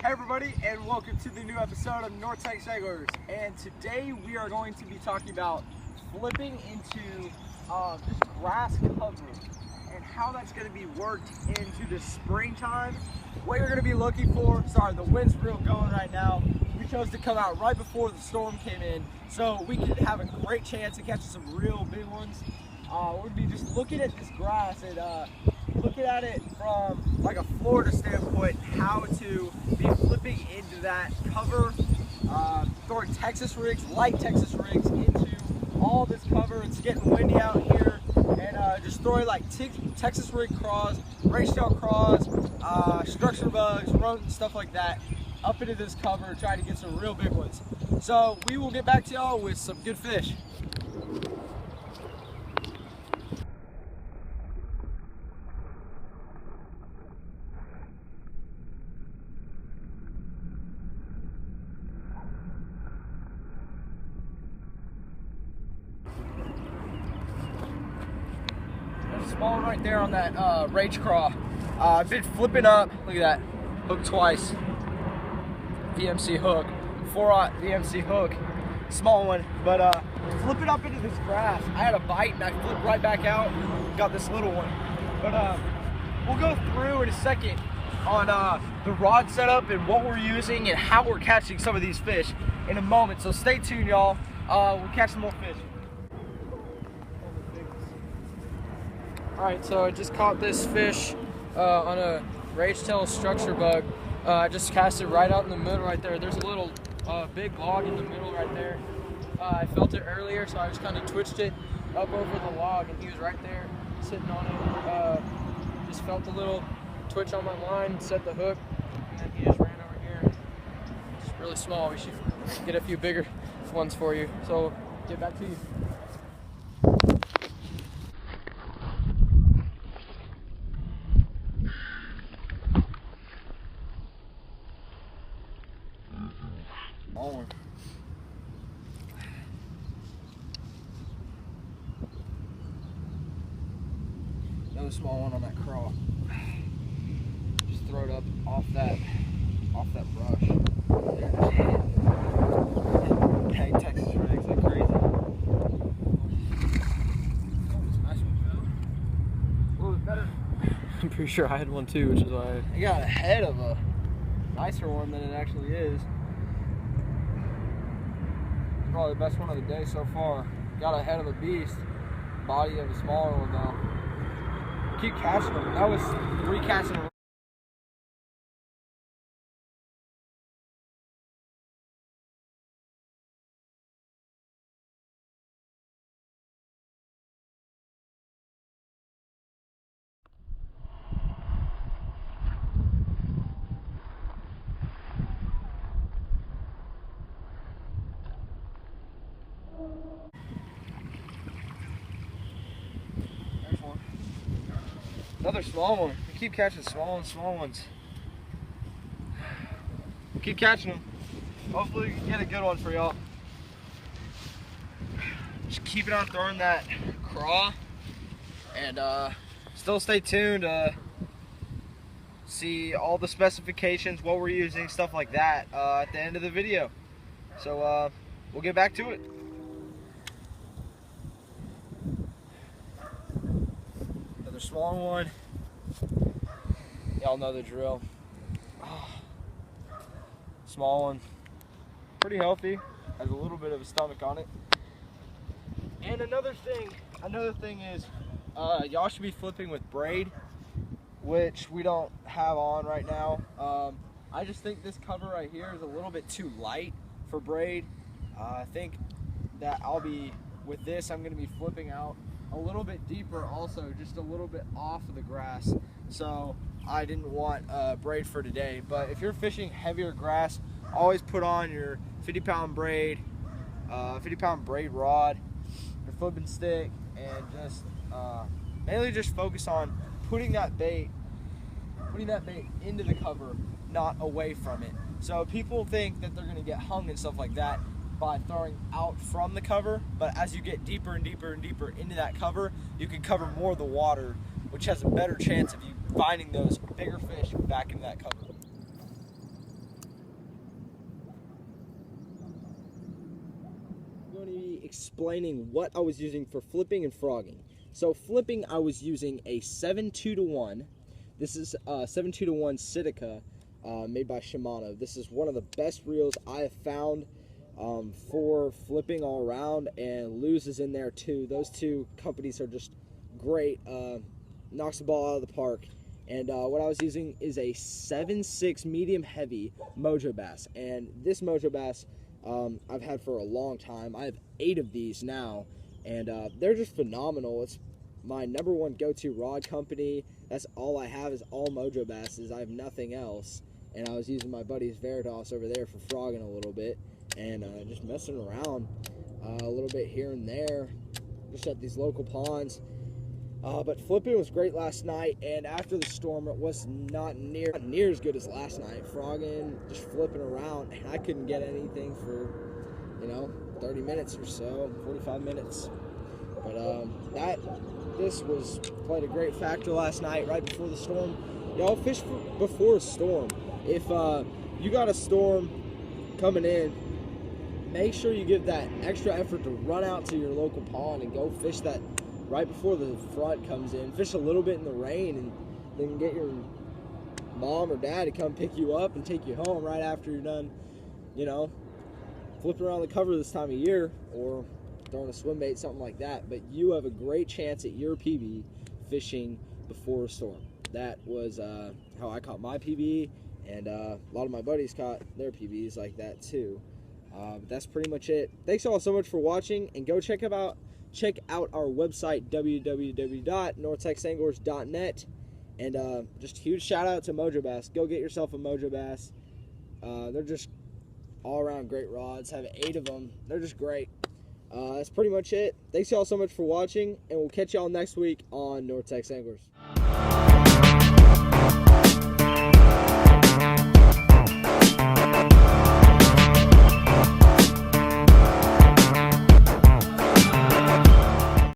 Hey everybody, and welcome to the new episode of North Texas Anglers. And today we are going to be talking about flipping into this grass cover and how that's going to be worked into the springtime. What you're going to be looking for, sorry, the wind's real going right now. We chose to come out right before the storm came in, so we could have a great chance of catching some real big ones. We're going to be just looking at this grass and looking at it from like a Florida standpoint, how to be flipping into that cover, throwing Texas rigs, light Texas rigs into all this cover. It's getting windy out here, and just throwing like Texas rig craws, range-tail craws, structure bugs, rodents, stuff like that up into this cover, trying to get some real big ones. So we will get back to y'all with some good fish. Small one right there on that rage craw. I've been flipping up. Look at that. Hook twice. VMC hook. 4/0 VMC hook. Small one. But flipping up into this grass. I had a bite and I flipped right back out. Got this little one. But we'll go through in a second on the rod setup and what we're using and how we're catching some of these fish in a moment. So stay tuned, y'all. We'll catch some more fish. Alright, so I just caught this fish on a rage-tail structure bug. I just cast it right out in the middle right there. There's a little big log in the middle right there. I felt it earlier, so I just kind of twitched it up over the log, and he was right there sitting on it. Just felt a little twitch on my line, set the hook, and then he just ran over here. It's really small. We should get a few bigger ones for you. So, get back to you. Small one. Another small one on that crawl. Just throw it up off that brush. There, just hang Texas rigs like crazy. Nice one. A little bit better. I'm pretty sure I had one too, which is why I got ahead of a nicer one than it actually is. Probably the best one of the day so far. Got ahead of a beast. Body of a smaller one though. Keep catching them. That was 3 catching them. Another small one. We keep catching small ones. Keep catching them. Hopefully we can get a good one for y'all. Just keeping on throwing that craw, and still stay tuned to see all the specifications, what we're using, stuff like that at the end of the video. So we'll get back to it. Small one. Y'all know the drill. Oh. Small one. Pretty healthy. Has a little bit of a stomach on it. And another thing is y'all should be flipping with braid, which we don't have on right now. I just think this cover right here is a little bit too light for braid. I think that with this, I'm going to be flipping out a little bit deeper, also just a little bit off of the grass, so I didn't want braid for today. But if you're fishing heavier grass, always put on your 50-pound braid, 50-pound braid rod, your flipping stick, and just mainly just focus on putting that bait into the cover, not away from it. So people think that they're going to get hung and stuff like that by throwing out from the cover, but as you get deeper and deeper and deeper into that cover, you can cover more of the water, which has a better chance of you finding those bigger fish back into that cover. explaining what I was using for flipping and frogging. So flipping, I was using a 7.2-to-1. This is 7.2-to-1 Sitica, made by Shimano. This is one of the best reels I have found for flipping all around, and Lew's is in there too. Those two companies are just great. Knocks the ball out of the park. And what I was using is a 7.6 medium heavy Mojo Bass, and this Mojo Bass I've had for a long time. I have 8 of these now, and they're just phenomenal. It's my #1 go-to rod company. That's all I have, is all Mojo Basses. I have nothing else. And I was using my buddy's Veritas over there for frogging a little bit, and just messing around a little bit here and there, just at these local ponds. But flipping was great last night, and after the storm, it was not near as good as last night. Frogging, just flipping around, and I couldn't get anything for, 30 minutes or so, 45 minutes. But this played a great factor last night, right before the storm. Y'all fish before a storm. If you got a storm coming in, make sure you give that extra effort to run out to your local pond and go fish that right before the front comes in. Fish a little bit in the rain, and then get your mom or dad to come pick you up and take you home right after you're done, flipping around the cover this time of year, or throwing a swim bait, something like that. But you have a great chance at your PB fishing before a storm. That was how I caught my PB, and a lot of my buddies caught their PBs like that too. But that's pretty much it. Thanks all so much for watching, and go check out our website, www.nortexanglers.net. And just a huge shout out to Mojo Bass. Go get yourself a Mojo Bass. They're just all around great rods. Have 8 of them. They're just great. That's pretty much it. Thanks y'all so much for watching, and we'll catch y'all next week on North Tex Anglers.